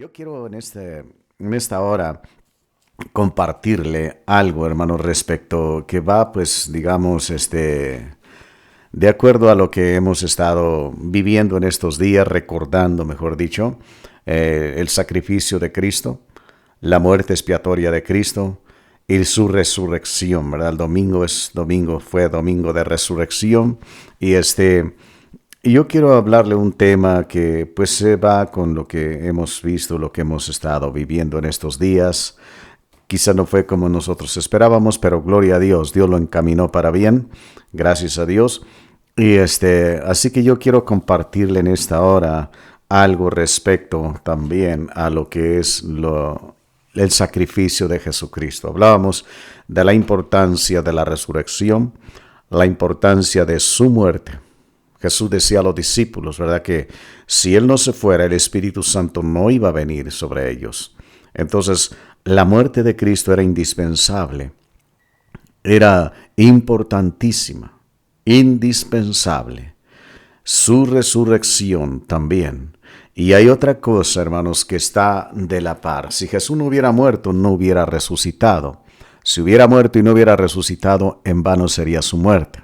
Yo quiero en esta hora compartirle algo, hermano, respecto que va, pues, digamos, de acuerdo a lo que hemos estado viviendo en estos días, recordando, mejor dicho, el sacrificio de Cristo, la muerte expiatoria de Cristo y su resurrección, ¿verdad? El domingo fue domingo de resurrección y yo quiero hablarle un tema que pues se va con lo que hemos visto, lo que hemos estado viviendo en estos días. Quizá no fue como nosotros esperábamos, pero gloria a Dios, Dios lo encaminó para bien, gracias a Dios. Así que yo quiero compartirle en esta hora algo respecto también a lo que es el sacrificio de Jesucristo. Hablábamos de la importancia de la resurrección, la importancia de su muerte. Jesús decía a los discípulos, ¿verdad? Que si Él no se fuera, el Espíritu Santo no iba a venir sobre ellos. Entonces, la muerte de Cristo era indispensable, era importantísima, indispensable. Su resurrección también. Y hay otra cosa, hermanos, que está de la par. Si Jesús no hubiera muerto, no hubiera resucitado. Si hubiera muerto y no hubiera resucitado, en vano sería su muerte.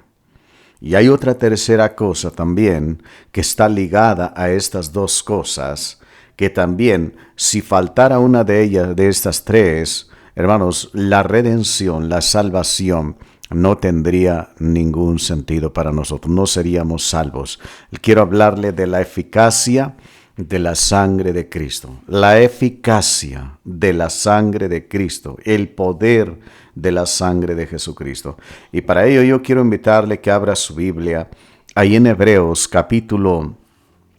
Y hay otra tercera cosa también que está ligada a estas dos cosas, que también si faltara una de ellas, de estas tres, hermanos, la redención, la salvación, no tendría ningún sentido para nosotros, no seríamos salvos. Quiero hablarle de la eficacia de la sangre de Cristo, la eficacia de la sangre de Cristo, el poder de la sangre de Jesucristo. Y para ello yo quiero invitarle que abra su Biblia ahí en Hebreos capítulo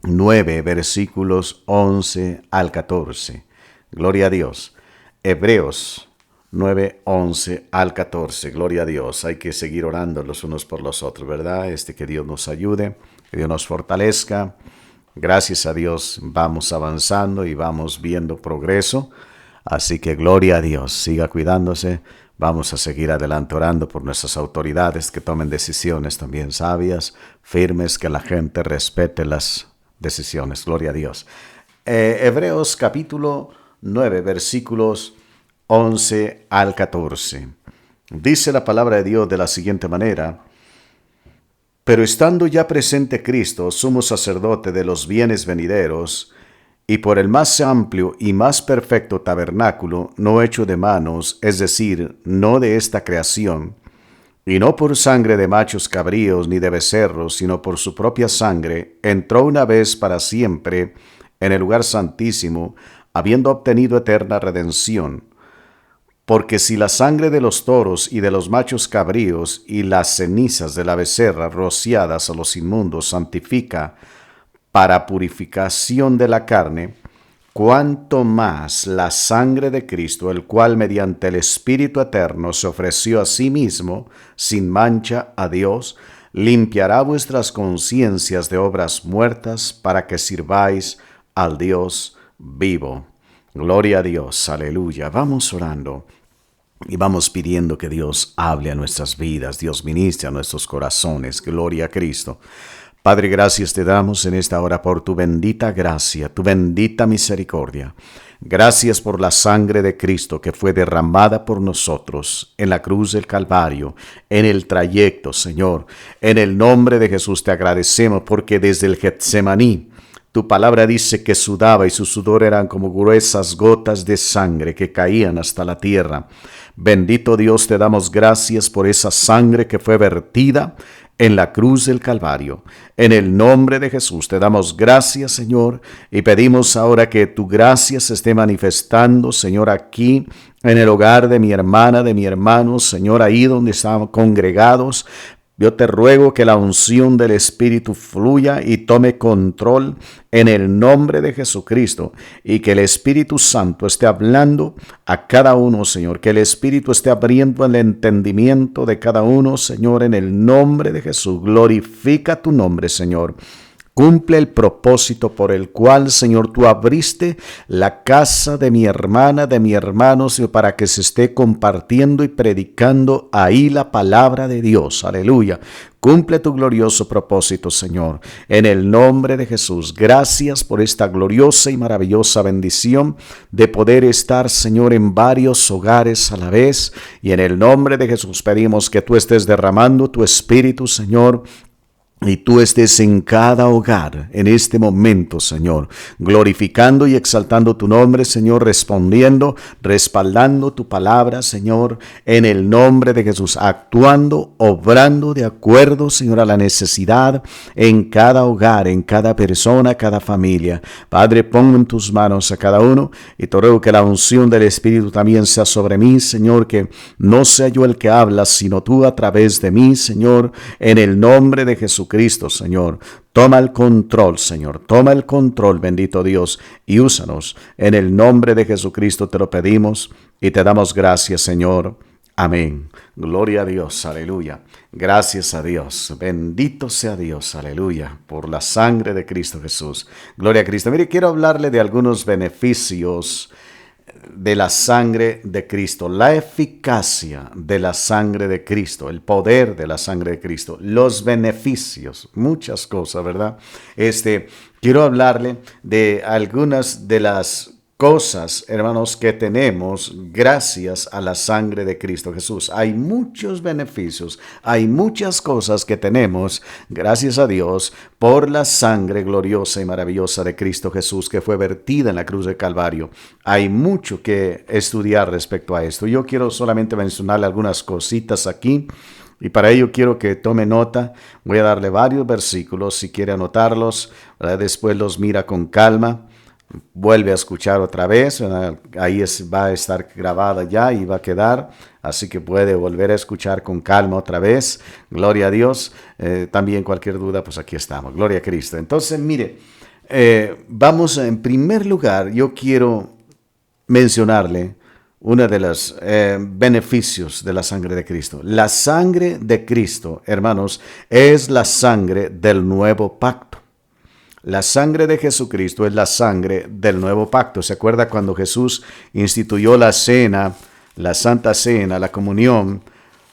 9, versículos 11 al 14. Gloria a Dios. Hebreos 9, 11 al 14. Gloria a Dios. Hay que seguir orando los unos por los otros, ¿verdad? Que Dios nos ayude, que Dios nos fortalezca. Gracias a Dios vamos avanzando y vamos viendo progreso. Así que gloria a Dios. Siga cuidándose. Vamos a seguir adelante orando por nuestras autoridades que tomen decisiones también sabias, firmes, que la gente respete las decisiones. Gloria a Dios. Hebreos capítulo 9, versículos 11 al 14. Dice la palabra de Dios de la siguiente manera: pero estando ya presente Cristo, sumo sacerdote de los bienes venideros, y por el más amplio y más perfecto tabernáculo, no hecho de manos, es decir, no de esta creación, y no por sangre de machos cabríos ni de becerros, sino por su propia sangre, entró una vez para siempre en el lugar santísimo, habiendo obtenido eterna redención. Porque si la sangre de los toros y de los machos cabríos y las cenizas de la becerra rociadas a los inmundos santifica para purificación de la carne, cuánto más la sangre de Cristo, el cual mediante el Espíritu eterno se ofreció a sí mismo sin mancha a Dios, limpiará vuestras conciencias de obras muertas para que sirváis al Dios vivo. Gloria a Dios, aleluya. Vamos orando y vamos pidiendo que Dios hable a nuestras vidas, Dios ministre a nuestros corazones. Gloria a Cristo. Padre, gracias te damos en esta hora por tu bendita gracia, tu bendita misericordia. Gracias por la sangre de Cristo que fue derramada por nosotros en la cruz del Calvario, en el trayecto, Señor. En el nombre de Jesús te agradecemos porque desde el Getsemaní, tu palabra dice que sudaba y su sudor eran como gruesas gotas de sangre que caían hasta la tierra. Bendito Dios, te damos gracias por esa sangre que fue vertida en la cruz del Calvario. En el nombre de Jesús te damos gracias, Señor, y pedimos ahora que tu gracia se esté manifestando, Señor, aquí en el hogar de mi hermana, de mi hermano, Señor, ahí donde estamos congregados. Yo te ruego que la unción del Espíritu fluya y tome control en el nombre de Jesucristo, y que el Espíritu Santo esté hablando a cada uno, Señor, que el Espíritu esté abriendo el entendimiento de cada uno, Señor, en el nombre de Jesús. Glorifica tu nombre, Señor. Cumple el propósito por el cual, Señor, tú abriste la casa de mi hermana, de mi hermano, Señor, para que se esté compartiendo y predicando ahí la palabra de Dios. Aleluya. Cumple tu glorioso propósito, Señor. En el nombre de Jesús, gracias por esta gloriosa y maravillosa bendición de poder estar, Señor, en varios hogares a la vez. Y en el nombre de Jesús pedimos que tú estés derramando tu espíritu, Señor, y tú estés en cada hogar en este momento, Señor, glorificando y exaltando tu nombre, Señor, respondiendo, respaldando tu palabra, Señor, en el nombre de Jesús, actuando, obrando de acuerdo, Señor, a la necesidad en cada hogar, en cada persona, cada familia. Padre, pongo en tus manos a cada uno y te ruego que la unción del Espíritu también sea sobre mí, Señor, que no sea yo el que habla, sino tú a través de mí, Señor, en el nombre de Jesucristo, Señor. Toma el control, Señor. Toma el control, bendito Dios, y úsanos. En el nombre de Jesucristo te lo pedimos y te damos gracias, Señor. Amén. Gloria a Dios. Aleluya. Gracias a Dios. Bendito sea Dios. Aleluya. Por la sangre de Cristo Jesús. Gloria a Cristo. Mire, quiero hablarle de algunos beneficios de la sangre de Cristo, la eficacia de la sangre de Cristo, el poder de la sangre de Cristo, los beneficios, muchas cosas, ¿verdad? Quiero hablarle de algunas de las cosas, hermanos, que tenemos gracias a la sangre de Cristo Jesús. Hay muchos beneficios, hay muchas cosas que tenemos gracias a Dios por la sangre gloriosa y maravillosa de Cristo Jesús que fue vertida en la cruz de Calvario. Hay mucho que estudiar respecto a esto. Yo quiero solamente mencionarle algunas cositas aquí. Y para ello quiero que tome nota. Voy a darle varios versículos. Si quiere anotarlos, ¿verdad? Después los mira con calma. Vuelve a escuchar otra vez, ahí va a estar grabada ya y va a quedar, así que puede volver a escuchar con calma otra vez. Gloria a Dios. También cualquier duda, pues aquí estamos. Gloria a Cristo. Entonces, mire, vamos en primer lugar, yo quiero mencionarle uno de los beneficios de la sangre de Cristo. La sangre de Cristo, hermanos, es la sangre del nuevo pacto. La sangre de Jesucristo es la sangre del nuevo pacto. ¿Se acuerda cuando Jesús instituyó la cena, la Santa Cena, la comunión?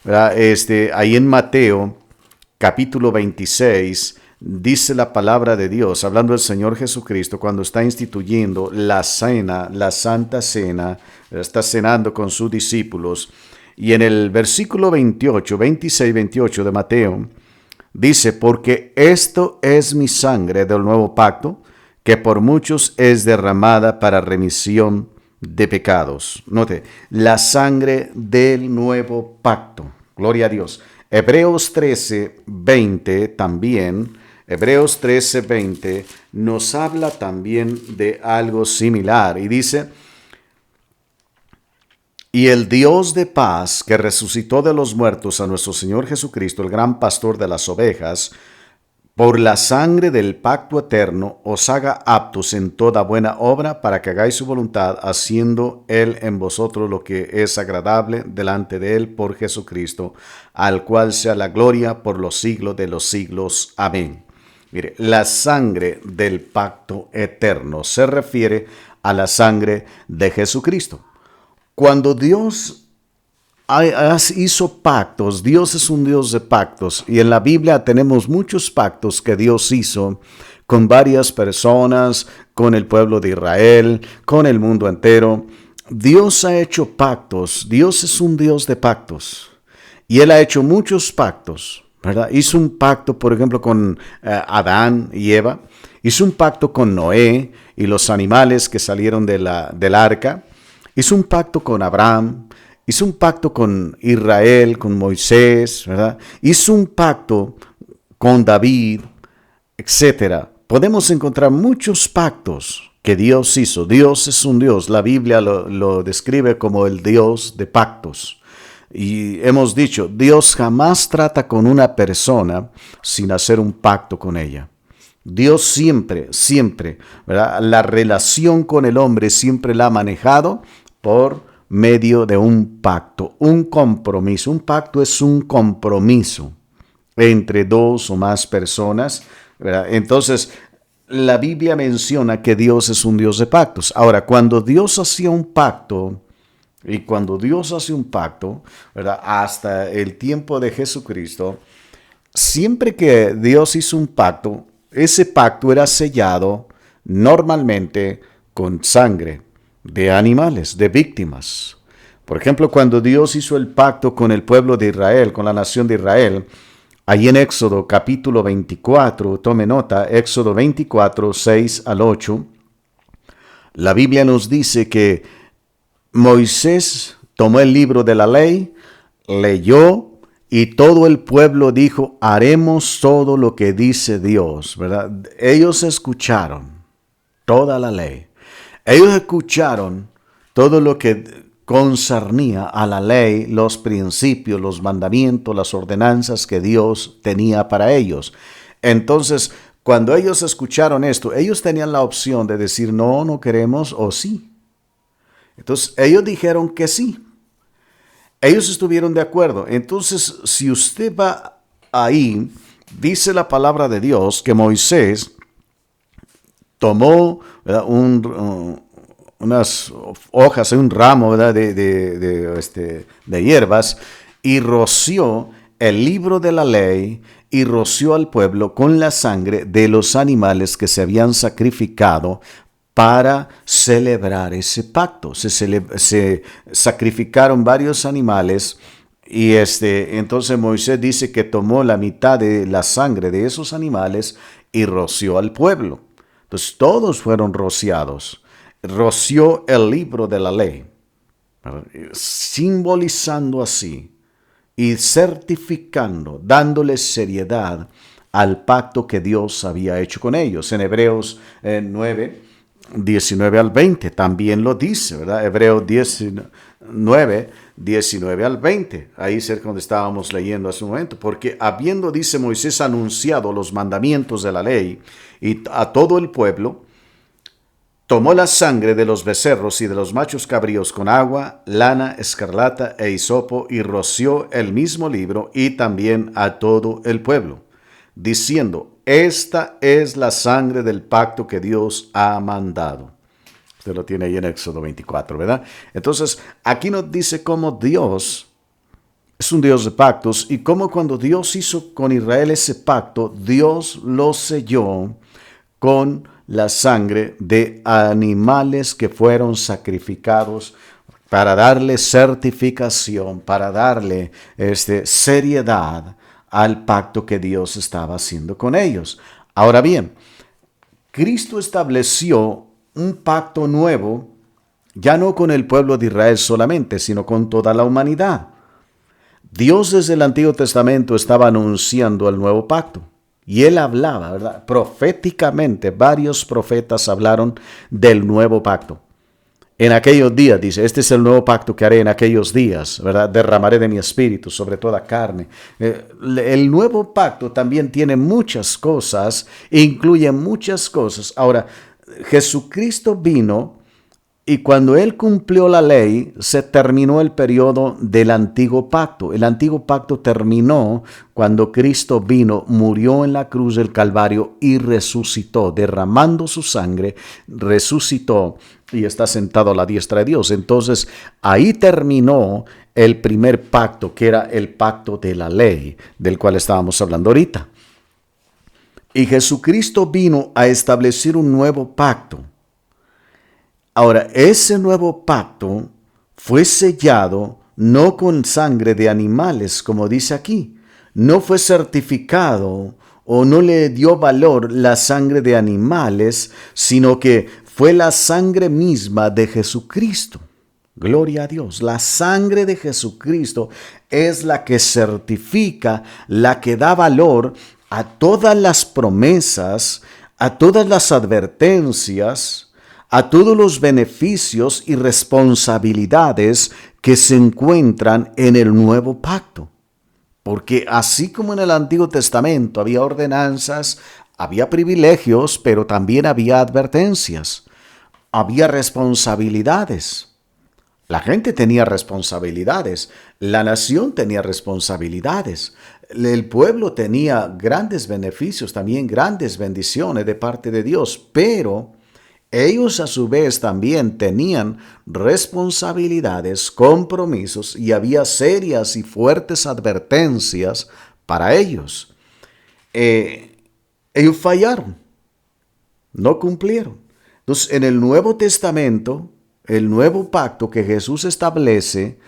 ¿Verdad? Ahí en Mateo, capítulo 26, dice la palabra de Dios, hablando del Señor Jesucristo, cuando está instituyendo la cena, la Santa Cena, está cenando con sus discípulos. Y en el versículo 26, 28 de Mateo, dice, porque esto es mi sangre del nuevo pacto, que por muchos es derramada para remisión de pecados. Note, la sangre del nuevo pacto. Gloria a Dios. Hebreos 13:20 también, Hebreos 13:20 nos habla también de algo similar y dice, y el Dios de paz, que resucitó de los muertos a nuestro Señor Jesucristo, el gran pastor de las ovejas, por la sangre del pacto eterno, os haga aptos en toda buena obra para que hagáis su voluntad, haciendo Él en vosotros lo que es agradable delante de Él por Jesucristo, al cual sea la gloria por los siglos de los siglos. Amén. Mire, la sangre del pacto eterno se refiere a la sangre de Jesucristo. Cuando Dios hizo pactos, Dios es un Dios de pactos, y en la Biblia tenemos muchos pactos que Dios hizo con varias personas, con el pueblo de Israel, con el mundo entero. Dios ha hecho pactos, Dios es un Dios de pactos, y Él ha hecho muchos pactos, ¿verdad? Hizo un pacto, por ejemplo, con Adán y Eva, hizo un pacto con Noé y los animales que salieron del arca. Hizo un pacto con Abraham, hizo un pacto con Israel, con Moisés, ¿verdad? Hizo un pacto con David, etc. Podemos encontrar muchos pactos que Dios hizo. Dios es un Dios. La Biblia lo describe como el Dios de pactos. Y hemos dicho, Dios jamás trata con una persona sin hacer un pacto con ella. Dios siempre, ¿verdad? La relación con el hombre siempre la ha manejado por medio de un pacto, un compromiso. Un pacto es un compromiso entre dos o más personas ¿verdad? Entonces, la Biblia menciona que Dios es un Dios de pactos. Ahora, cuando Dios hacía un pacto, y cuando Dios hace un pacto, ¿verdad? Hasta el tiempo de Jesucristo, siempre que Dios hizo un pacto, ese pacto era sellado normalmente con sangre de animales, de víctimas. Por ejemplo, cuando Dios hizo el pacto con el pueblo de Israel, con la nación de Israel, ahí en Éxodo capítulo 24, tome nota, Éxodo 24, 6 al 8, la Biblia nos dice que Moisés tomó el libro de la ley, leyó, y todo el pueblo dijo, haremos todo lo que dice Dios, ¿verdad? Ellos escucharon toda la ley. Ellos escucharon todo lo que concernía a la ley, los principios, los mandamientos, las ordenanzas que Dios tenía para ellos. Entonces, cuando ellos escucharon esto, ellos tenían la opción de decir no, no queremos o sí. Entonces, ellos dijeron que sí. Ellos estuvieron de acuerdo. Entonces, si usted va ahí, dice la palabra de Dios que Moisés tomó, ¿verdad?, unas hojas, un ramo, ¿verdad?, de hierbas, y roció el libro de la ley y roció al pueblo con la sangre de los animales que se habían sacrificado para celebrar ese pacto. Se sacrificaron varios animales y entonces Moisés dice que tomó la mitad de la sangre de esos animales y roció al pueblo. Entonces todos fueron rociados. Roció el libro de la ley, simbolizando así y certificando, dándole seriedad al pacto que Dios había hecho con ellos. En Hebreos 9, 19 al 20 también lo dice, ¿verdad? Hebreos 19, 19 al 20, ahí cerca donde estábamos leyendo hace un momento, porque habiendo, dice Moisés, anunciado los mandamientos de la ley y a todo el pueblo, tomó la sangre de los becerros y de los machos cabríos con agua, lana, escarlata e hisopo y roció el mismo libro y también a todo el pueblo, diciendo, esta es la sangre del pacto que Dios ha mandado. Usted lo tiene ahí en Éxodo 24, ¿verdad? Entonces, aquí nos dice cómo Dios es un Dios de pactos y cómo cuando Dios hizo con Israel ese pacto, Dios lo selló con la sangre de animales que fueron sacrificados para darle certificación, para darle seriedad al pacto que Dios estaba haciendo con ellos. Ahora bien, Cristo estableció un pacto nuevo, ya no con el pueblo de Israel solamente, sino con toda la humanidad. Dios desde el Antiguo Testamento estaba anunciando el nuevo pacto. Y él hablaba, ¿verdad? Proféticamente, varios profetas hablaron del nuevo pacto. En aquellos días, dice, este es el nuevo pacto que haré en aquellos días, ¿verdad? Derramaré de mi espíritu sobre toda carne. El nuevo pacto también tiene muchas cosas, incluye muchas cosas. Ahora, Jesucristo vino y cuando Él cumplió la ley, se terminó el periodo del antiguo pacto. El antiguo pacto terminó cuando Cristo vino, murió en la cruz del Calvario y resucitó, derramando su sangre, resucitó y está sentado a la diestra de Dios. Entonces, ahí terminó el primer pacto, que era el pacto de la ley, del cual estábamos hablando ahorita. Y Jesucristo vino a establecer un nuevo pacto. Ahora, ese nuevo pacto fue sellado no con sangre de animales, como dice aquí. No fue certificado o no le dio valor la sangre de animales, sino que fue la sangre misma de Jesucristo. Gloria a Dios. La sangre de Jesucristo es la que certifica, la que da valor a todas las promesas, a todas las advertencias, a todos los beneficios y responsabilidades que se encuentran en el nuevo pacto. Porque así como en el Antiguo Testamento había ordenanzas, había privilegios, pero también había advertencias, había responsabilidades. La gente tenía responsabilidades, la nación tenía responsabilidades, el pueblo tenía grandes beneficios, también grandes bendiciones de parte de Dios, pero ellos a su vez también tenían responsabilidades, compromisos y había serias y fuertes advertencias para ellos. Ellos fallaron, no cumplieron. Entonces, en el Nuevo Testamento, el nuevo pacto que Jesús establece,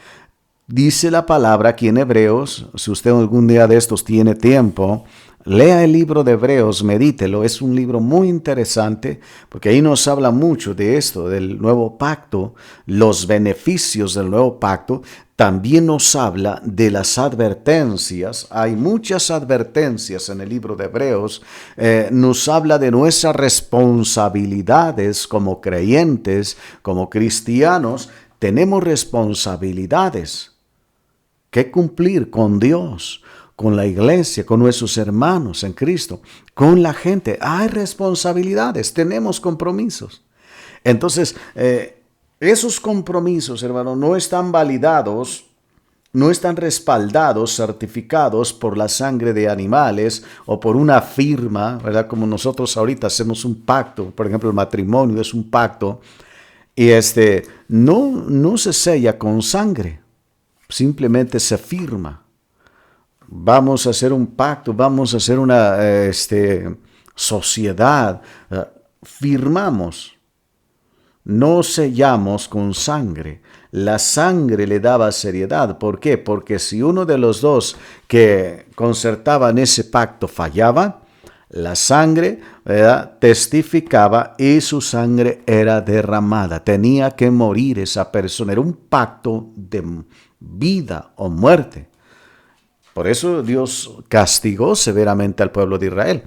dice la palabra aquí en Hebreos, si usted algún día de estos tiene tiempo, lea el libro de Hebreos, medítelo, es un libro muy interesante porque ahí nos habla mucho de esto, del nuevo pacto, los beneficios del nuevo pacto. También nos habla de las advertencias. Hay muchas advertencias en el libro de Hebreos. Nos habla de nuestras responsabilidades como creyentes, como cristianos. Tenemos responsabilidades que cumplir con Dios, con la iglesia, con nuestros hermanos en Cristo, con la gente. Hay responsabilidades, tenemos compromisos. Entonces, esos compromisos, hermano, no están validados, no están respaldados, certificados por la sangre de animales o por una firma, ¿verdad? Como nosotros ahorita hacemos un pacto, por ejemplo, el matrimonio es un pacto, y no se sella con sangre, simplemente se firma. Vamos a hacer un pacto, vamos a hacer una sociedad, firmamos. No sellamos con sangre. La sangre le daba seriedad. ¿Por qué? Porque si uno de los dos que concertaban ese pacto fallaba, la sangre, ¿verdad?, testificaba y su sangre era derramada. Tenía que morir esa persona. Era un pacto de vida o muerte. Por eso Dios castigó severamente al pueblo de Israel.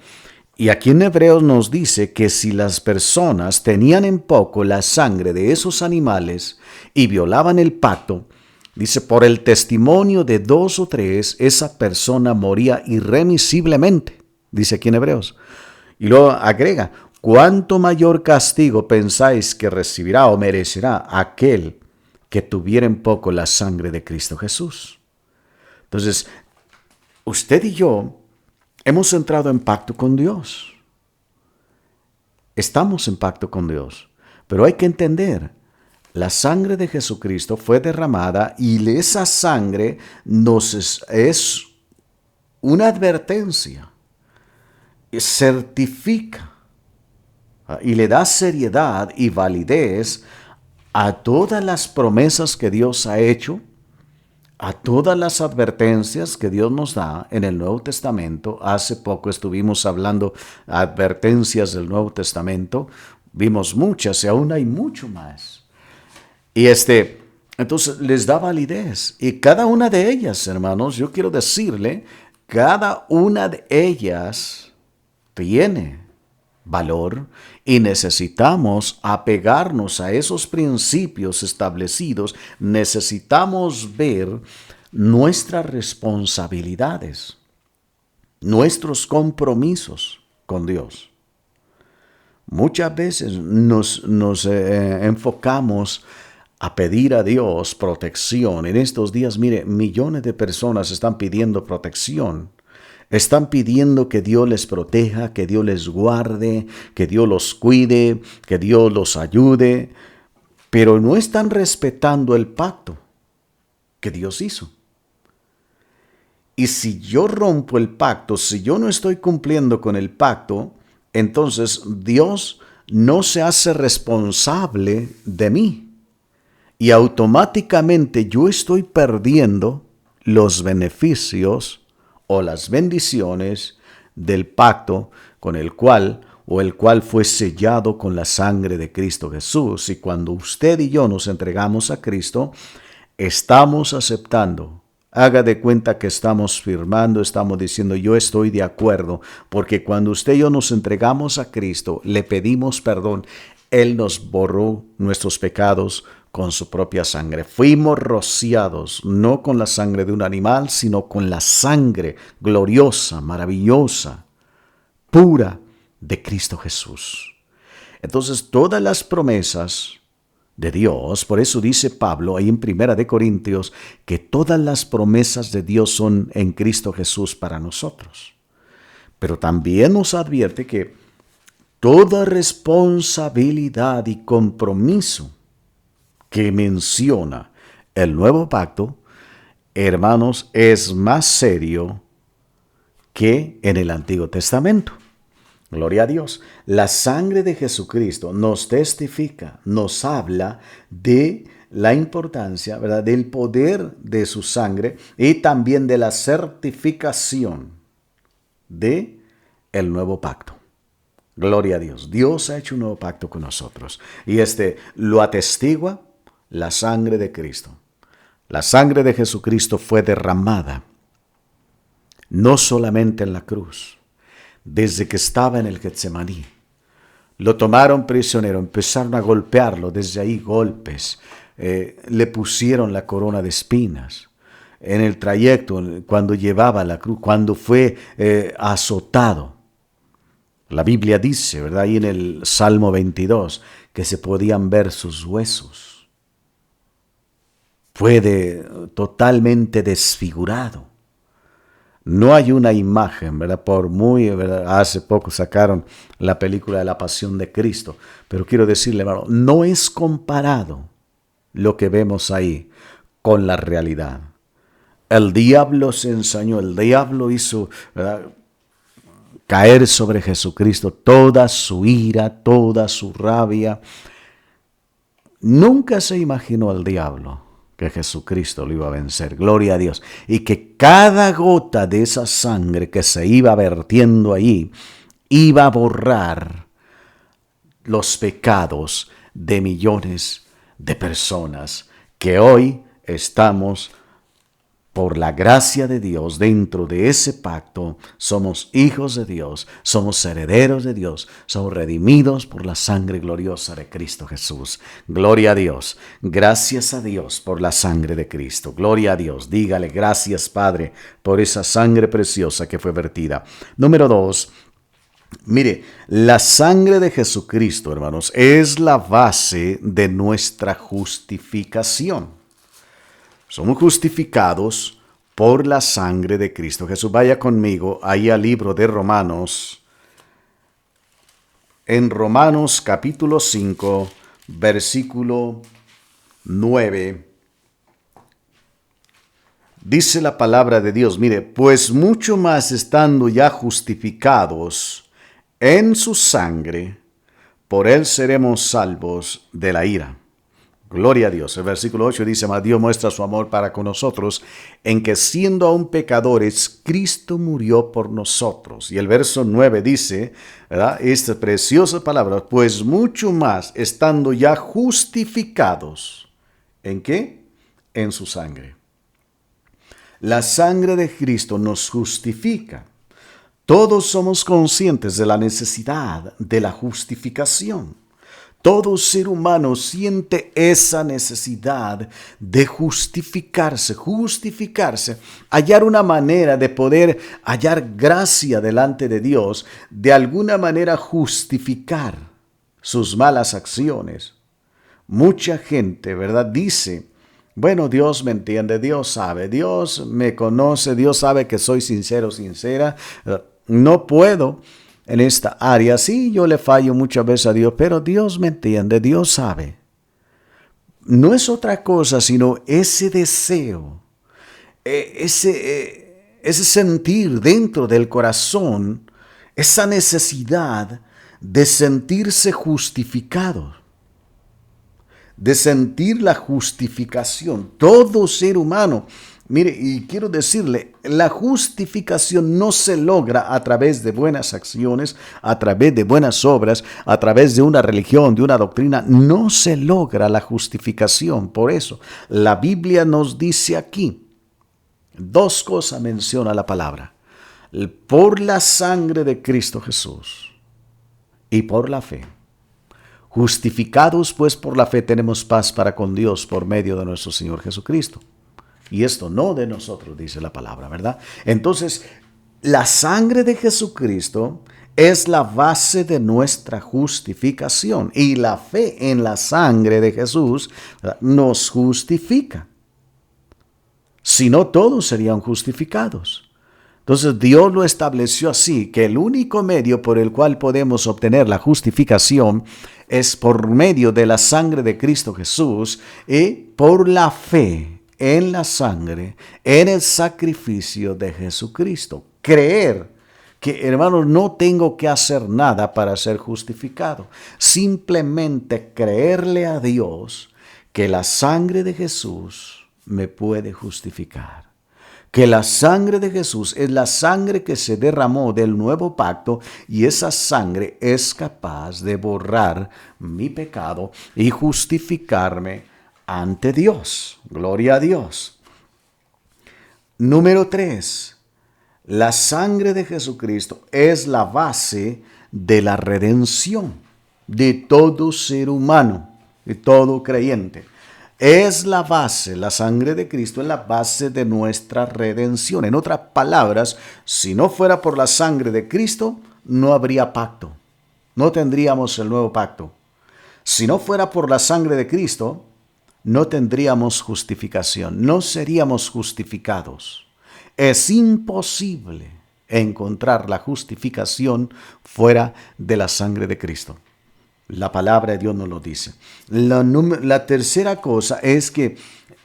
Y aquí en Hebreos nos dice que si las personas tenían en poco la sangre de esos animales y violaban el pacto, dice, por el testimonio de 2 o 3, esa persona moría irremisiblemente, dice aquí en Hebreos. Y luego agrega, ¿cuánto mayor castigo pensáis que recibirá o merecerá aquel que tuviera en poco la sangre de Cristo Jesús? Entonces, usted y yo hemos entrado en pacto con Dios. Estamos en pacto con Dios. Pero hay que entender, la sangre de Jesucristo fue derramada y esa sangre es una advertencia. Certifica y le da seriedad y validez a todas las promesas que Dios ha hecho, a todas las advertencias que Dios nos da en el Nuevo Testamento. Hace poco estuvimos hablando advertencias del Nuevo Testamento. Vimos muchas y aún hay mucho más. Y entonces les da validez. Y cada una de ellas, hermanos, yo quiero decirle, cada una de ellas tiene valor y necesitamos apegarnos a esos principios establecidos. Necesitamos ver nuestras responsabilidades, nuestros compromisos con Dios. Muchas veces nos enfocamos a pedir a Dios protección. En estos días, mire, millones de personas están pidiendo protección. Están pidiendo que Dios les proteja, que Dios les guarde, que Dios los cuide, que Dios los ayude, pero no están respetando el pacto que Dios hizo. Y si yo rompo el pacto, si yo no estoy cumpliendo con el pacto, entonces Dios no se hace responsable de mí. Y automáticamente yo estoy perdiendo los beneficios o las bendiciones del pacto con el cual fue sellado con la sangre de Cristo Jesús. Y cuando usted y yo nos entregamos a Cristo, estamos aceptando. Haga de cuenta que estamos firmando, estamos diciendo yo estoy de acuerdo, porque cuando usted y yo nos entregamos a Cristo, le pedimos perdón, Él nos borró nuestros pecados con su propia sangre. Fuimos rociados, no con la sangre de un animal, sino con la sangre gloriosa, maravillosa, pura de Cristo Jesús. Entonces, todas las promesas de Dios. Por eso dice Pablo ahí en Primera de Corintios que todas las promesas de Dios son en Cristo Jesús para nosotros. Pero también nos advierte que toda responsabilidad y compromiso que menciona el nuevo pacto, hermanos, es más serio que en el Antiguo Testamento. Gloria a Dios. La sangre de Jesucristo nos testifica, nos habla de la importancia, ¿verdad?, del poder de su sangre y también de la certificación de el nuevo pacto. Gloria a Dios. Dios ha hecho un nuevo pacto con nosotros y lo atestigua la sangre de Cristo. La sangre de Jesucristo fue derramada no solamente en la cruz, desde que estaba en el Getsemaní. Lo tomaron prisionero, empezaron a golpearlo, desde ahí golpes, le pusieron la corona de espinas. En el trayecto, cuando llevaba la cruz, cuando fue azotado. La Biblia dice, ¿verdad?, ahí en el Salmo 22, que se podían ver sus huesos. Fue totalmente desfigurado. No hay una imagen, ¿verdad? ¿verdad? Hace poco sacaron la película de la Pasión de Cristo, pero quiero decirle, hermano, no es comparado lo que vemos ahí con la realidad. El diablo se ensañó, el diablo hizo, ¿verdad?, caer sobre Jesucristo toda su ira, toda su rabia. Nunca se imaginó el diablo que Jesucristo lo iba a vencer. Gloria a Dios. Y que cada gota de esa sangre que se iba vertiendo allí iba a borrar los pecados de millones de personas que hoy estamos, por la gracia de Dios, dentro de ese pacto, somos hijos de Dios, somos herederos de Dios, somos redimidos por la sangre gloriosa de Cristo Jesús. Gloria a Dios. Gracias a Dios por la sangre de Cristo. Gloria a Dios. Dígale gracias, Padre, por esa sangre preciosa que fue vertida. Número 2. Mire, la sangre de Jesucristo, hermanos, es la base de nuestra justificación. Somos justificados por la sangre de Cristo Jesús. Vaya conmigo ahí al libro de Romanos. En Romanos capítulo 5, versículo 9. Dice la palabra de Dios, mire, pues mucho más estando ya justificados en su sangre, por él seremos salvos de la ira. Gloria a Dios. El versículo 8 dice, mas Dios muestra su amor para con nosotros, en que siendo aún pecadores, Cristo murió por nosotros. Y el verso 9 dice, ¿verdad?, esta preciosa palabra, pues mucho más estando ya justificados. ¿En qué? En su sangre. La sangre de Cristo nos justifica. Todos somos conscientes de la necesidad de la justificación. Todo ser humano siente esa necesidad de justificarse, hallar una manera de poder hallar gracia delante de Dios, de alguna manera justificar sus malas acciones. Mucha gente, ¿verdad?, dice, bueno, Dios me entiende, Dios sabe, Dios me conoce, Dios sabe que soy sincero, sincera, no puedo en esta área. Sí, yo le fallo muchas veces a Dios, pero Dios me entiende, Dios sabe. No es otra cosa sino ese deseo, ese sentir dentro del corazón, esa necesidad de sentirse justificado, de sentir la justificación. Todo ser humano. Mire, y quiero decirle, la justificación no se logra a través de buenas acciones, a través de buenas obras, a través de una religión, de una doctrina. No se logra la justificación. Por eso, la Biblia nos dice aquí, dos cosas menciona la palabra. Por la sangre de Cristo Jesús y por la fe. Justificados pues por la fe tenemos paz para con Dios por medio de nuestro Señor Jesucristo. Y esto no de nosotros, dice la palabra, ¿verdad? Entonces, la sangre de Jesucristo es la base de nuestra justificación. Y la fe en la sangre de Jesús, ¿verdad?, nos justifica. Si no, todos serían justificados. Entonces Dios lo estableció así, que el único medio por el cual podemos obtener la justificación es por medio de la sangre de Cristo Jesús y por la fe en la sangre, en el sacrificio de Jesucristo. Creer que, hermanos, no tengo que hacer nada para ser justificado. Simplemente creerle a Dios que la sangre de Jesús me puede justificar. Que la sangre de Jesús es la sangre que se derramó del nuevo pacto y esa sangre es capaz de borrar mi pecado y justificarme ante Dios. Gloria a Dios. Número 3. La sangre de Jesucristo es la base de la redención de todo ser humano, de todo creyente. Es la base, la sangre de Cristo es la base de nuestra redención. En otras palabras, si no fuera por la sangre de Cristo, no habría pacto. No tendríamos el nuevo pacto. Si no fuera por la sangre de Cristo, no tendríamos justificación. No seríamos justificados. Es imposible encontrar la justificación fuera de la sangre de Cristo. La palabra de Dios nos lo dice. La tercera cosa es que,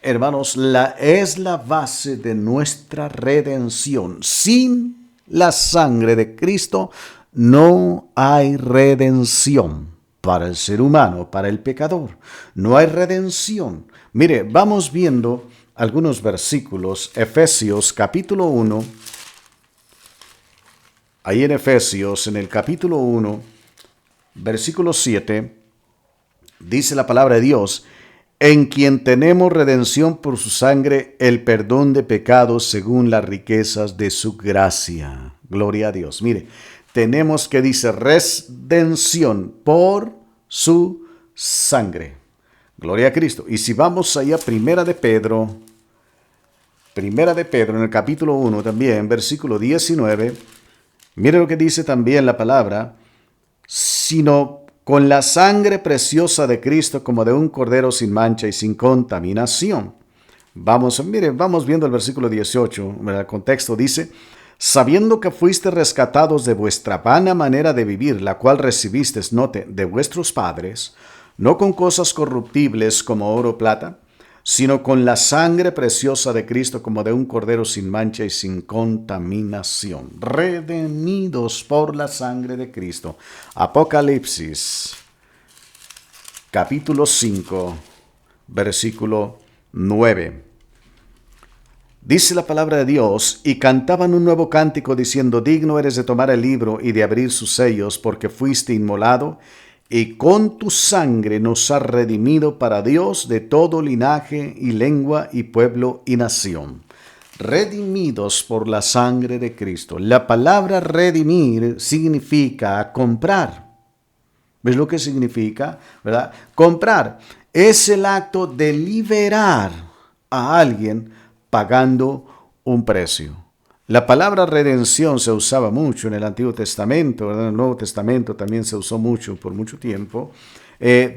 hermanos, es la base de nuestra redención. Sin la sangre de Cristo no hay redención para el ser humano, para el pecador. No hay redención. Mire, vamos viendo algunos versículos. Efesios capítulo 1. Ahí en Efesios, en el capítulo 1. Versículo 7, dice la palabra de Dios, en quien tenemos redención por su sangre, el perdón de pecados según las riquezas de su gracia. Gloria a Dios. Mire, tenemos que dice redención por su sangre. Gloria a Cristo. Y si vamos allá, Primera de Pedro, en el capítulo 1 también, versículo 19, mire lo que dice también la palabra, sino con la sangre preciosa de Cristo como de un cordero sin mancha y sin contaminación. Vamos viendo el versículo 18, el contexto dice, sabiendo que fuiste rescatados de vuestra vana manera de vivir, la cual recibisteis, note, de vuestros padres, no con cosas corruptibles como oro o plata, sino con la sangre preciosa de Cristo como de un cordero sin mancha y sin contaminación. Redimidos por la sangre de Cristo. Apocalipsis, capítulo 5, versículo 9. Dice la palabra de Dios, y cantaban un nuevo cántico diciendo, digno eres de tomar el libro y de abrir sus sellos, porque fuiste inmolado, y con tu sangre nos has redimido para Dios de todo linaje y lengua y pueblo y nación. Redimidos por la sangre de Cristo. La palabra redimir significa comprar. ¿Ves lo que significa? ¿Verdad? Comprar es el acto de liberar a alguien pagando un precio. La palabra redención se usaba mucho en el Antiguo Testamento, ¿verdad? En el Nuevo Testamento también se usó mucho por mucho tiempo,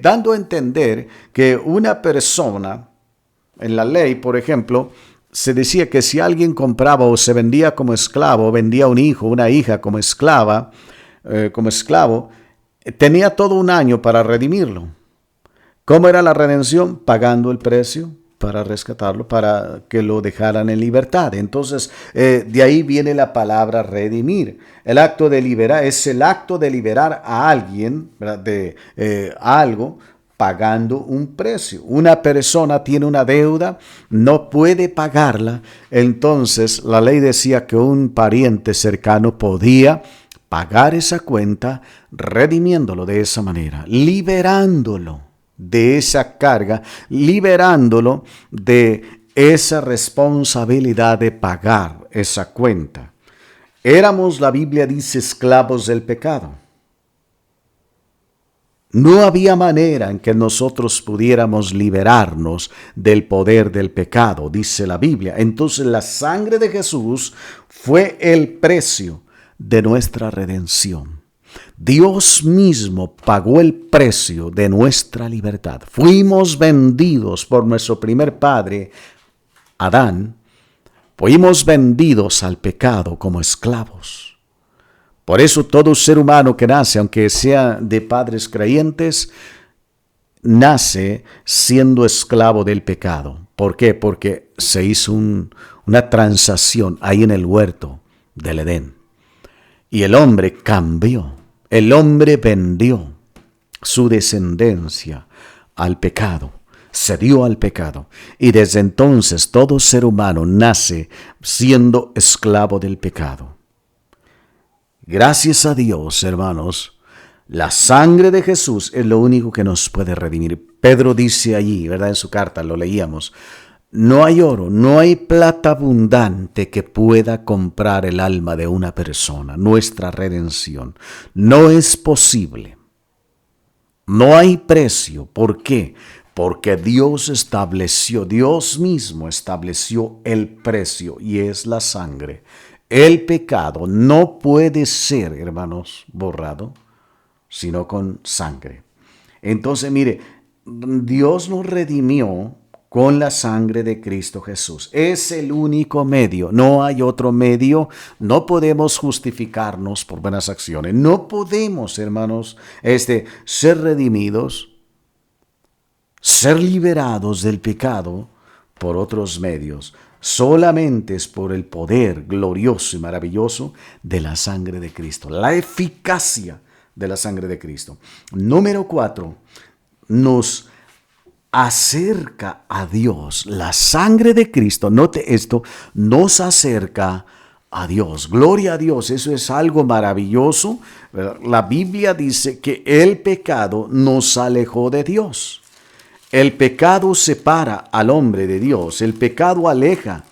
dando a entender que una persona, en la ley, por ejemplo, se decía que si alguien compraba o se vendía como esclavo, vendía un hijo, una hija como esclava, como esclavo, tenía todo un año para redimirlo. ¿Cómo era la redención? Pagando el precio para rescatarlo, para que lo dejaran en libertad. Entonces, de ahí viene la palabra redimir. El acto de liberar es el acto de liberar a alguien, ¿verdad? De algo, pagando un precio. Una persona tiene una deuda, no puede pagarla, entonces la ley decía que un pariente cercano podía pagar esa cuenta, redimiéndolo de esa manera, liberándolo de esa carga, liberándolo de esa responsabilidad de pagar esa cuenta. Éramos, la Biblia dice, esclavos del pecado. No había manera en que nosotros pudiéramos liberarnos del poder del pecado, dice la Biblia. Entonces la sangre de Jesús fue el precio de nuestra redención. Dios mismo pagó el precio de nuestra libertad. Fuimos vendidos por nuestro primer padre, Adán. Fuimos vendidos al pecado como esclavos. Por eso todo ser humano que nace, aunque sea de padres creyentes, nace siendo esclavo del pecado. ¿Por qué? Porque se hizo una transacción ahí en el huerto del Edén. Y el hombre cambió. El hombre vendió su descendencia al pecado. Se dio al pecado. Y desde entonces todo ser humano nace siendo esclavo del pecado. Gracias a Dios, hermanos, la sangre de Jesús es lo único que nos puede redimir. Pedro dice allí, ¿verdad? En su carta, lo leíamos. No hay oro, no hay plata abundante que pueda comprar el alma de una persona, nuestra redención. No es posible. No hay precio. ¿Por qué? Porque Dios mismo estableció el precio y es la sangre. El pecado no puede ser, hermanos, borrado, sino con sangre. Entonces, mire, Dios nos redimió con la sangre de Cristo Jesús. Es el único medio, no hay otro medio. No podemos justificarnos por buenas acciones. No podemos, hermanos, ser redimidos, ser liberados del pecado por otros medios. Solamente es por el poder glorioso y maravilloso de la sangre de Cristo. La eficacia de la sangre de Cristo. Número 4, nos acerca a Dios. La sangre de Cristo, note esto, nos acerca a Dios. Gloria a Dios, eso es algo maravilloso. La Biblia dice que el pecado nos alejó de Dios. El pecado separa al hombre de Dios. El pecado aleja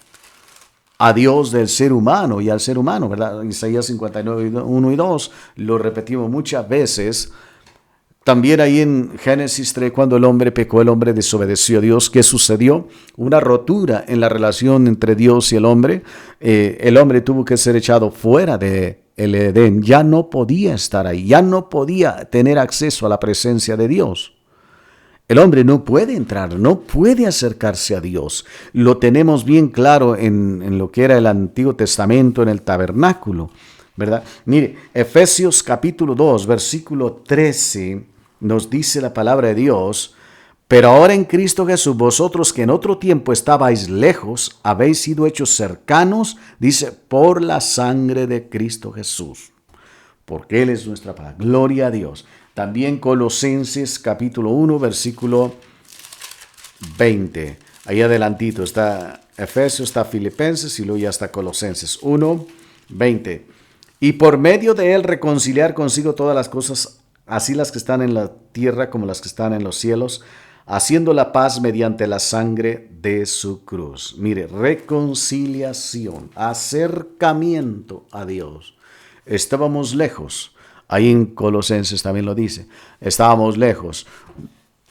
a Dios del ser humano y al ser humano, ¿verdad? Isaías 59, 1 y 2, lo repetimos muchas veces. También ahí en Génesis 3, cuando el hombre pecó, el hombre desobedeció a Dios. ¿Qué sucedió? Una rotura en la relación entre Dios y el hombre. El hombre tuvo que ser echado fuera de el Edén. Ya no podía estar ahí, ya no podía tener acceso a la presencia de Dios. El hombre no puede entrar, no puede acercarse a Dios. Lo tenemos bien claro en lo que era el Antiguo Testamento, en el tabernáculo, ¿verdad? Mire, Efesios capítulo 2, versículo 13, nos dice la palabra de Dios: pero ahora en Cristo Jesús, vosotros que en otro tiempo estabais lejos, habéis sido hechos cercanos, dice, por la sangre de Cristo Jesús. Porque Él es nuestra paz. Gloria a Dios. También Colosenses capítulo 1, versículo 20. Ahí adelantito está Efesios, está Filipenses y luego ya está Colosenses 1, 20. Y por medio de Él reconciliar consigo todas las cosas, así las que están en la tierra como las que están en los cielos, haciendo la paz mediante la sangre de su cruz. Mire, reconciliación, acercamiento a Dios. Estábamos lejos. Ahí en Colosenses también lo dice. Estábamos lejos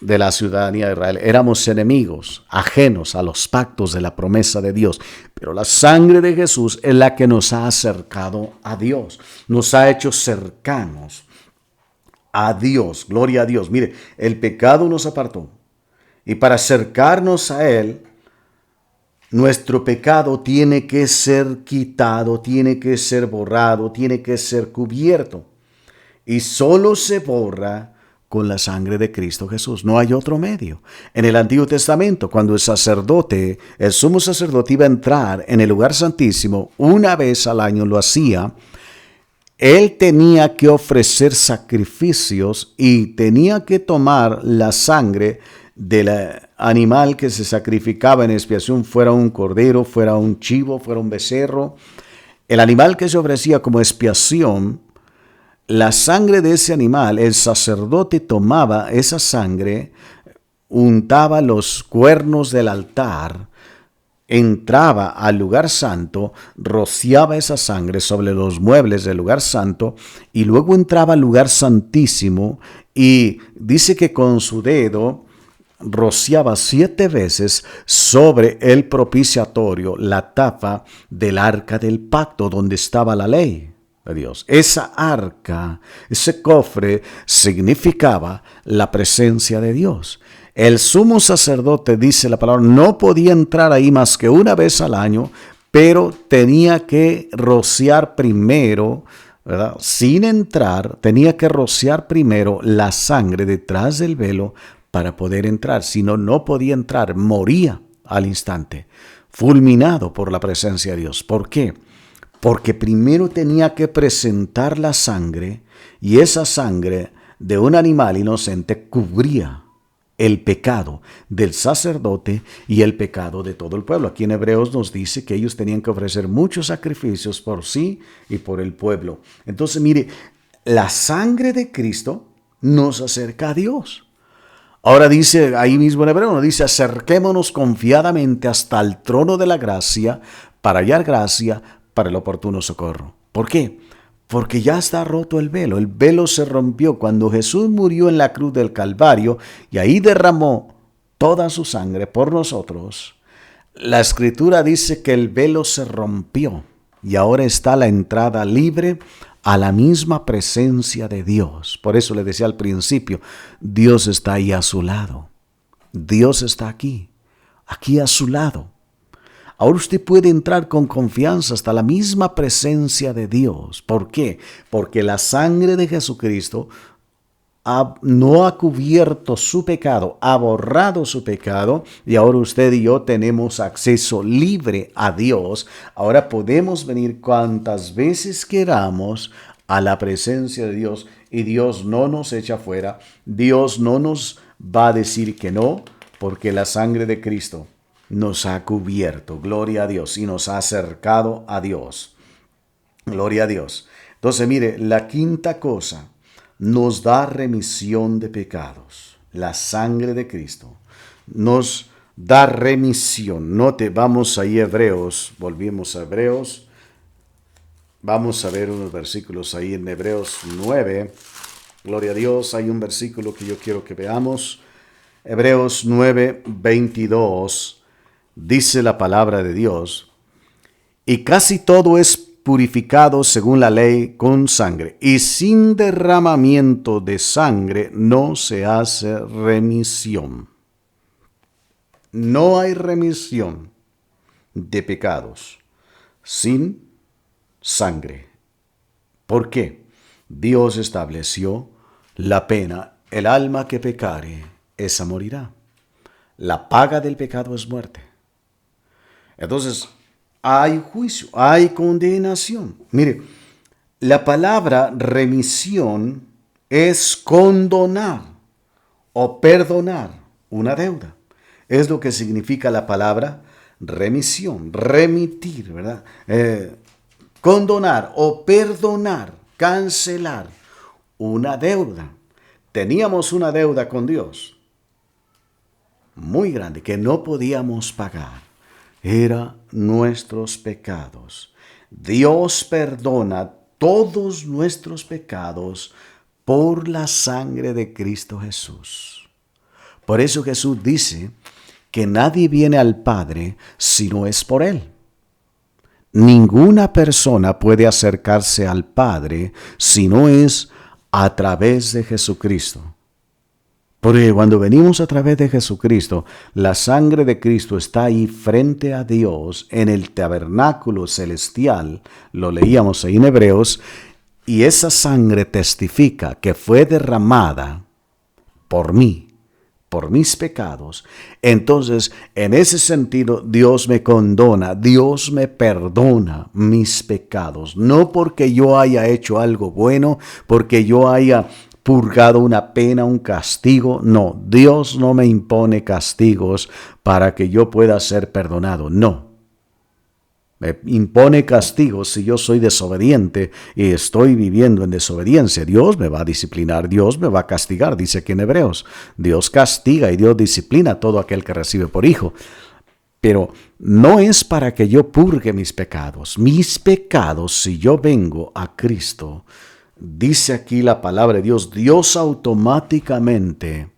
de la ciudadanía de Israel. Éramos enemigos, ajenos a los pactos de la promesa de Dios. Pero la sangre de Jesús es la que nos ha acercado a Dios. Nos ha hecho cercanos a Dios. Gloria a Dios. Mire, el pecado nos apartó. Y para acercarnos a Él, nuestro pecado tiene que ser quitado, tiene que ser borrado, tiene que ser cubierto. Y solo se borra con la sangre de Cristo Jesús. No hay otro medio. En el Antiguo Testamento, cuando el sumo sacerdote iba a entrar en el lugar santísimo, una vez al año lo hacía, él tenía que ofrecer sacrificios y tenía que tomar la sangre del animal que se sacrificaba en expiación, fuera un cordero, fuera un chivo, fuera un becerro. El animal que se ofrecía como expiación, la sangre de ese animal, el sacerdote tomaba esa sangre, untaba los cuernos del altar, entraba al lugar santo, rociaba esa sangre sobre los muebles del lugar santo y luego entraba al lugar santísimo y dice que con su dedo rociaba 7 veces sobre el propiciatorio, la tapa del arca del pacto donde estaba la ley. de Dios. Esa arca, ese cofre significaba la presencia de Dios. El sumo sacerdote, dice la palabra, no podía entrar ahí más que una vez al año, pero tenía que rociar primero, ¿verdad? Sin entrar, tenía que rociar primero la sangre detrás del velo para poder entrar. Si no, no podía entrar, moría al instante, fulminado por la presencia de Dios. ¿Por qué? Porque primero tenía que presentar la sangre, y esa sangre de un animal inocente cubría el pecado del sacerdote y el pecado de todo el pueblo. Aquí en Hebreos nos dice que ellos tenían que ofrecer muchos sacrificios por sí y por el pueblo. Entonces, mire, la sangre de Cristo nos acerca a Dios. Ahora dice, ahí mismo en Hebreo, nos dice, acerquémonos confiadamente hasta el trono de la gracia para hallar gracia para el oportuno socorro. ¿Por qué? Porque ya está roto el velo se rompió cuando Jesús murió en la cruz del Calvario y ahí derramó toda su sangre por nosotros. La Escritura dice que el velo se rompió y ahora está la entrada libre a la misma presencia de Dios. Por eso le decía al principio, Dios está ahí a su lado. Dios está aquí a su lado. Ahora usted puede entrar con confianza hasta la misma presencia de Dios. ¿Por qué? Porque la sangre de Jesucristo no ha cubierto su pecado, ha borrado su pecado, y ahora usted y yo tenemos acceso libre a Dios. Ahora podemos venir cuantas veces queramos a la presencia de Dios, y Dios no nos echa fuera. Dios no nos va a decir que no, porque la sangre de Cristo nos ha cubierto, gloria a Dios, y nos ha acercado a Dios. Gloria a Dios. Entonces, mire, la quinta cosa, nos da remisión de pecados. La sangre de Cristo nos da remisión. Note, vamos ahí a Hebreos, volvimos a Hebreos. Vamos a ver unos versículos ahí en Hebreos 9. Gloria a Dios, hay un versículo que yo quiero que veamos. Hebreos 9, 22. Dice la palabra de Dios, y casi todo es purificado según la ley con sangre, y sin derramamiento de sangre no se hace remisión. No hay remisión de pecados sin sangre. ¿Por qué? Dios estableció la pena, el alma que pecare, esa morirá. La paga del pecado es muerte. Entonces, hay juicio, hay condenación. Mire, la palabra remisión es condonar o perdonar una deuda. Es lo que significa la palabra remisión, remitir, ¿verdad? Condonar o perdonar, cancelar una deuda. Teníamos una deuda con Dios muy grande que no podíamos pagar. Era nuestros pecados. Dios perdona todos nuestros pecados por la sangre de Cristo Jesús. Por eso Jesús dice que nadie viene al Padre si no es por Él. Ninguna persona puede acercarse al Padre si no es a través de Jesucristo. Porque cuando venimos a través de Jesucristo, la sangre de Cristo está ahí frente a Dios en el tabernáculo celestial. Lo leíamos ahí en Hebreos. Y esa sangre testifica que fue derramada por mí, por mis pecados. Entonces, en ese sentido, Dios me condona, Dios me perdona mis pecados. No porque yo haya hecho algo bueno, porque yo haya purgado una pena, un castigo. No, Dios no me impone castigos para que yo pueda ser perdonado. No. Me impone castigos si yo soy desobediente y estoy viviendo en desobediencia. Dios me va a disciplinar, Dios me va a castigar, dice aquí en Hebreos. Dios castiga y Dios disciplina a todo aquel que recibe por hijo. Pero no es para que yo purgue mis pecados. Mis pecados, si yo vengo a Cristo, dice aquí la palabra de Dios, Dios automáticamente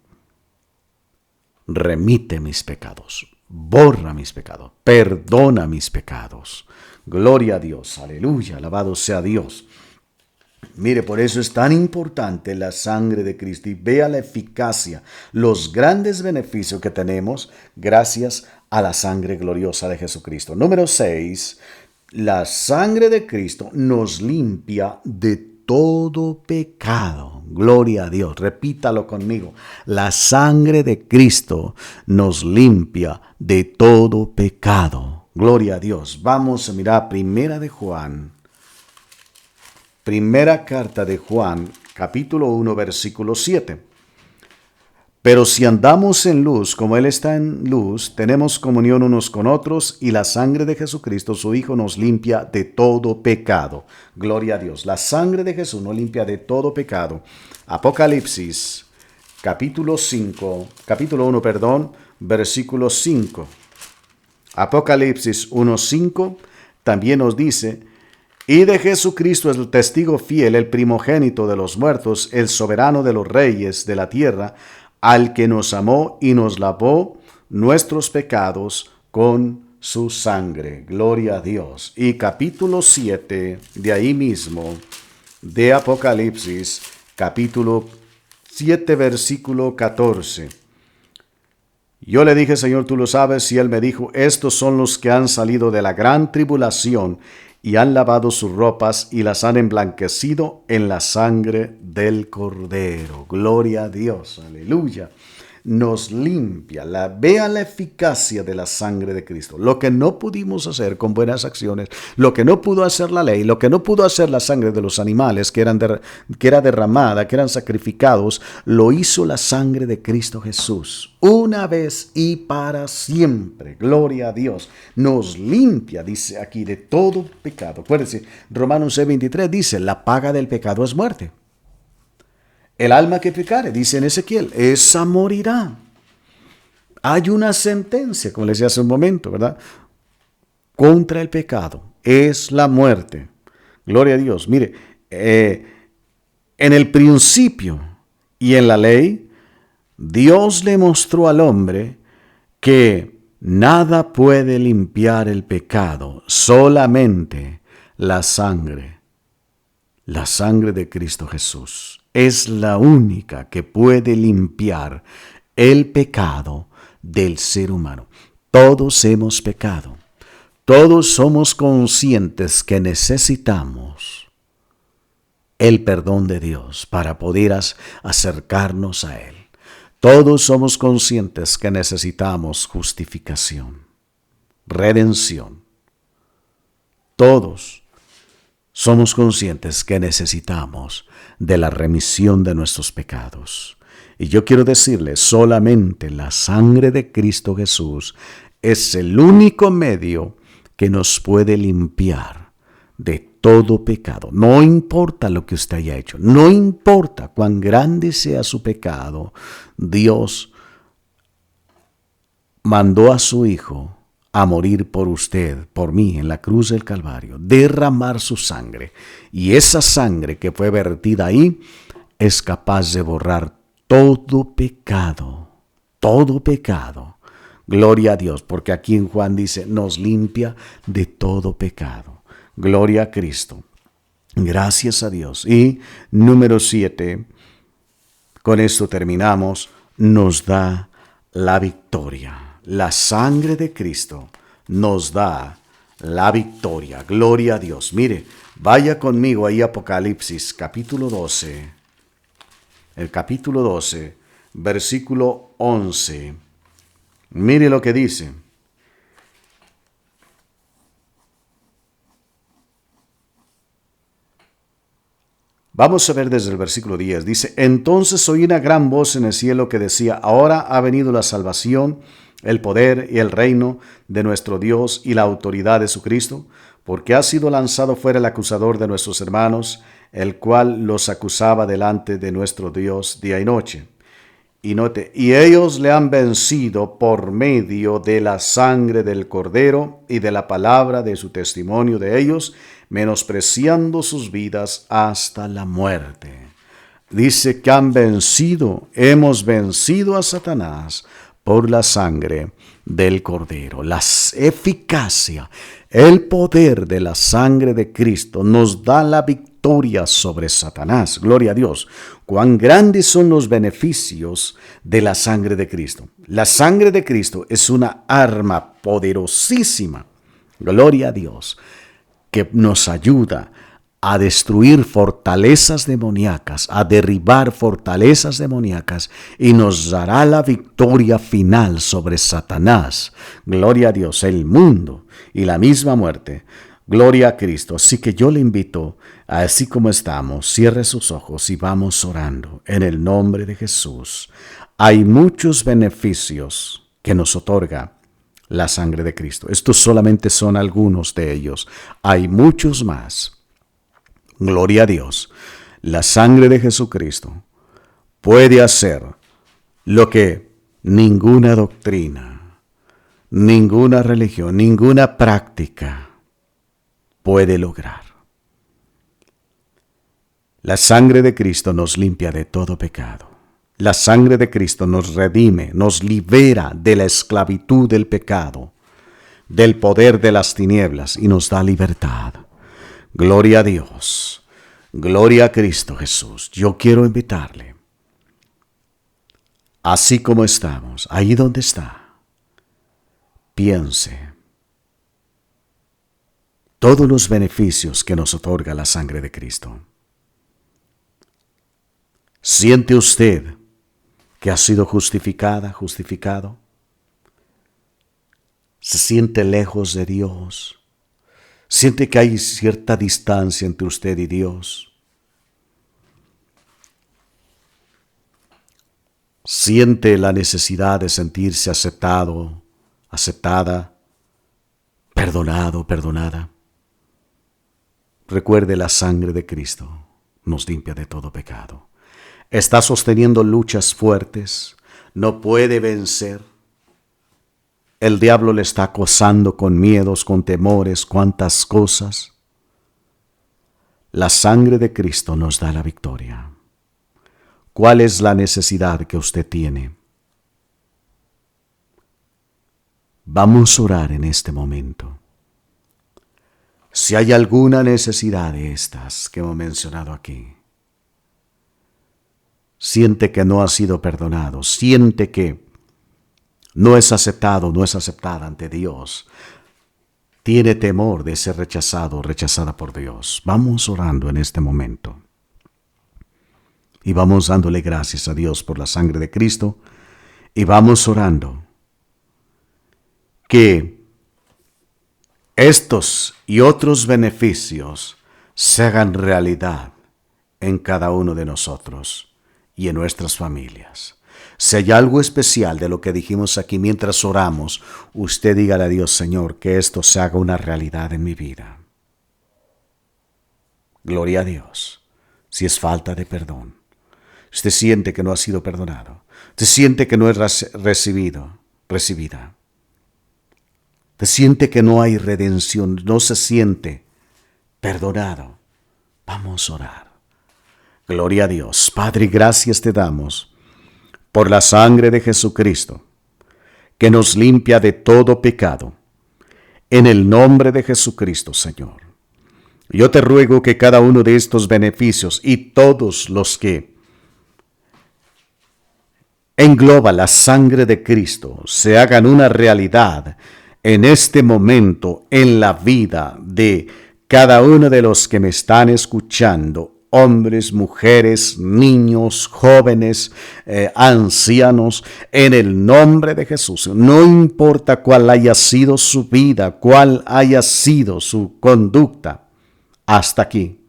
remite mis pecados, borra mis pecados, perdona mis pecados. Gloria a Dios, aleluya, alabado sea Dios. Mire, por eso es tan importante la sangre de Cristo y vea la eficacia, los grandes beneficios que tenemos gracias a la sangre gloriosa de Jesucristo. Número 6, la sangre de Cristo nos limpia de todo pecado. Gloria a Dios. Repítalo conmigo. La sangre de Cristo nos limpia de todo pecado. Gloria a Dios. Vamos a mirar Primera carta de Juan, capítulo 1, versículo 7. Pero si andamos en luz, como Él está en luz, tenemos comunión unos con otros y la sangre de Jesucristo, su Hijo, nos limpia de todo pecado. Gloria a Dios. La sangre de Jesús nos limpia de todo pecado. Apocalipsis, capítulo 1, versículo 5. Apocalipsis 1:5 también nos dice: y de Jesucristo es el testigo fiel, el primogénito de los muertos, el soberano de los reyes de la tierra, al que nos amó y nos lavó nuestros pecados con su sangre. Gloria a Dios. Y capítulo 7, de ahí mismo, de Apocalipsis, capítulo 7, versículo 14. Yo le dije, Señor, tú lo sabes, y Él me dijo, estos son los que han salido de la gran tribulación y han lavado sus ropas y las han emblanquecido en la sangre del Cordero. Gloria a Dios, aleluya. Nos limpia, vea la eficacia de la sangre de Cristo. Lo que no pudimos hacer con buenas acciones, lo que no pudo hacer la ley, lo que no pudo hacer la sangre de los animales que era derramada, que eran sacrificados, lo hizo la sangre de Cristo Jesús. Una vez y para siempre. Gloria a Dios. Nos limpia, dice aquí, de todo pecado. Acuérdense, Romanos 6:23 dice, la paga del pecado es muerte. El alma que pecare, dice en Ezequiel, esa morirá. Hay una sentencia, como les decía hace un momento, ¿verdad? Contra el pecado. Es la muerte. Gloria a Dios. Mire, en el principio y en la ley, Dios le mostró al hombre que nada puede limpiar el pecado, solamente la sangre de Cristo Jesús. Es la única que puede limpiar el pecado del ser humano. Todos hemos pecado. Todos somos conscientes que necesitamos el perdón de Dios para poder acercarnos a Él. Todos somos conscientes que necesitamos justificación, redención. Todos somos conscientes que necesitamos de la remisión de nuestros pecados. Y yo quiero decirles, solamente la sangre de Cristo Jesús es el único medio que nos puede limpiar de todo pecado. No importa lo que usted haya hecho, no importa cuán grande sea su pecado, Dios mandó a su Hijo a morir por usted, por mí, en la cruz del Calvario, derramar su sangre. Y esa sangre que fue vertida ahí es capaz de borrar todo pecado, todo pecado. Gloria a Dios, porque aquí en Juan dice, nos limpia de todo pecado. Gloria a Cristo. Gracias a Dios. Y número 7, con esto terminamos, nos da la victoria. La sangre de Cristo nos da la victoria. Gloria a Dios. Mire, vaya conmigo ahí a Apocalipsis, capítulo 12. El capítulo 12, versículo 11. Mire lo que dice. Vamos a ver desde el versículo 10. Dice, entonces oí una gran voz en el cielo que decía, ahora ha venido la salvación, el poder y el reino de nuestro Dios y la autoridad de su Cristo, porque ha sido lanzado fuera el acusador de nuestros hermanos, el cual los acusaba delante de nuestro Dios día y noche. Y note, y ellos le han vencido por medio de la sangre del Cordero y de la palabra de su testimonio de ellos, menospreciando sus vidas hasta la muerte. Dice que hemos vencido a Satanás por la sangre del Cordero. La eficacia, el poder de la sangre de Cristo nos da la victoria victoria sobre Satanás. Gloria a Dios. Cuán grandes son los beneficios de la sangre de Cristo. La sangre de Cristo es una arma poderosísima. Gloria a Dios, que nos ayuda a destruir fortalezas demoníacas, a derribar fortalezas demoníacas y nos dará la victoria final sobre Satanás. Gloria a Dios, el mundo y la misma muerte. Gloria a Cristo. Así que yo le invito, así como estamos, cierre sus ojos y vamos orando en el nombre de Jesús. Hay muchos beneficios que nos otorga la sangre de Cristo. Estos solamente son algunos de ellos. Hay muchos más. Gloria a Dios. La sangre de Jesucristo puede hacer lo que ninguna doctrina, ninguna religión, ninguna práctica puede lograr. La sangre de Cristo nos limpia de todo pecado. La sangre de Cristo nos redime, nos libera de la esclavitud del pecado, del poder de las tinieblas y nos da libertad. Gloria a Dios. Gloria a Cristo Jesús. Yo quiero invitarle, así como estamos, ahí donde está, piense todos los beneficios que nos otorga la sangre de Cristo. ¿Siente usted que ha sido justificado? ¿Se siente lejos de Dios? ¿Siente que hay cierta distancia entre usted y Dios? ¿Siente la necesidad de sentirse aceptado, aceptada, perdonado, perdonada? Recuerde, la sangre de Cristo nos limpia de todo pecado. Está sosteniendo luchas fuertes, no puede vencer. El diablo le está acosando con miedos, con temores, cuantas cosas. La sangre de Cristo nos da la victoria. ¿Cuál es la necesidad que usted tiene? Vamos a orar en este momento. Si hay alguna necesidad de estas que hemos mencionado aquí, siente que no ha sido perdonado, siente que no es aceptado, no es aceptada ante Dios, tiene temor de ser rechazado o rechazada por Dios. Vamos orando en este momento y vamos dándole gracias a Dios por la sangre de Cristo y vamos orando que estos y otros beneficios se hagan realidad en cada uno de nosotros y en nuestras familias. Si hay algo especial de lo que dijimos aquí mientras oramos, usted dígale a Dios: Señor, que esto se haga una realidad en mi vida. Gloria a Dios. Si es falta de perdón, usted siente que no ha sido perdonado, usted siente que no es recibida, usted siente que no hay redención, no se siente perdonado, vamos a orar. Gloria a Dios. Padre, gracias te damos por la sangre de Jesucristo, que nos limpia de todo pecado. En el nombre de Jesucristo, Señor, yo te ruego que cada uno de estos beneficios y todos los que engloba la sangre de Cristo se hagan una realidad en este momento en la vida de cada uno de los que me están escuchando. Hombres, mujeres, niños, jóvenes, ancianos, en el nombre de Jesús. No importa cuál haya sido su vida, cuál haya sido su conducta, hasta aquí.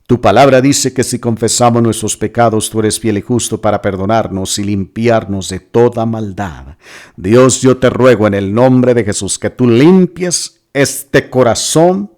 Tu palabra dice que si confesamos nuestros pecados, tú eres fiel y justo para perdonarnos y limpiarnos de toda maldad. Dios, yo te ruego en el nombre de Jesús que tú limpies este corazón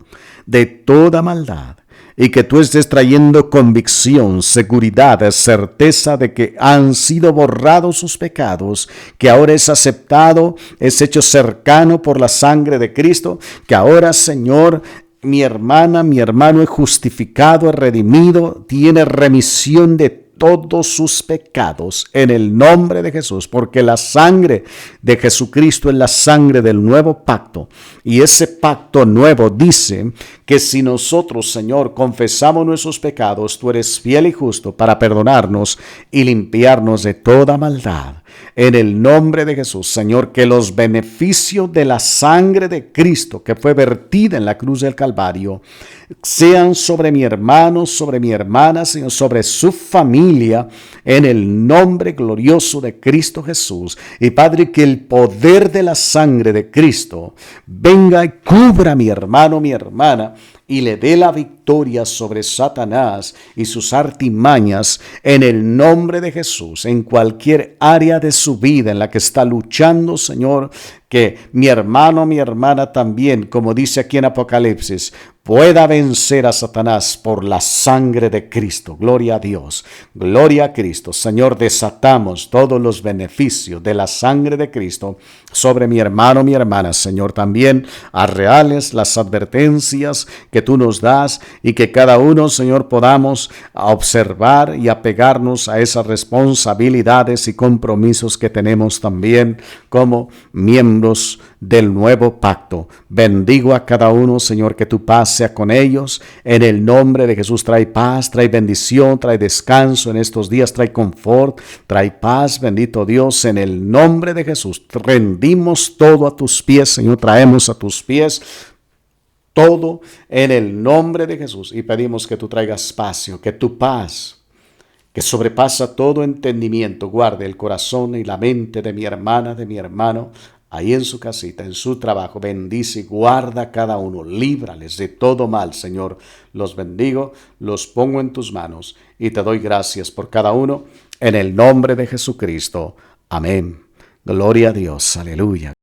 de toda maldad. Y que tú estés trayendo convicción, seguridad, certeza de que han sido borrados sus pecados, que ahora es aceptado, es hecho cercano por la sangre de Cristo, que ahora, Señor, mi hermana, mi hermano es justificado, es redimido, tiene remisión de todos sus pecados en el nombre de Jesús, porque la sangre de Jesucristo es la sangre del nuevo pacto. Y ese pacto nuevo dice que si nosotros, Señor, confesamos nuestros pecados, tú eres fiel y justo para perdonarnos y limpiarnos de toda maldad. En el nombre de Jesús, Señor, que los beneficios de la sangre de Cristo que fue vertida en la cruz del Calvario sean sobre mi hermano, sobre mi hermana, Señor, sobre su familia, en el nombre glorioso de Cristo Jesús. Y Padre, que el poder de la sangre de Cristo venga y cubra a mi hermano, mi hermana, y le dé la victoria sobre Satanás y sus artimañas en el nombre de Jesús, en cualquier área de su vida en la que está luchando, Señor, que mi hermano, mi hermana también, como dice aquí en Apocalipsis, pueda vencer a Satanás por la sangre de Cristo. Gloria a Dios, gloria a Cristo. Señor, desatamos todos los beneficios de la sangre de Cristo sobre mi hermano, mi hermana. Señor, también arreales las advertencias que tú nos das y que cada uno, Señor, podamos observar y apegarnos a esas responsabilidades y compromisos que tenemos también como miembros del nuevo pacto. Bendigo a cada uno, Señor, que tu paz sea con ellos. En el nombre de Jesús, trae paz, trae bendición, trae descanso en estos días, trae confort, trae paz, bendito Dios. En el nombre de Jesús, rendimos todo a tus pies, Señor, traemos a tus pies todo en el nombre de Jesús y pedimos que tú traigas espacio, que tu paz, que sobrepasa todo entendimiento, guarde el corazón y la mente de mi hermana, de mi hermano, ahí en su casita, en su trabajo. Bendice y guarda a cada uno, líbrales de todo mal, Señor. Los bendigo, los pongo en tus manos y te doy gracias por cada uno en el nombre de Jesucristo. Amén. Gloria a Dios. Aleluya.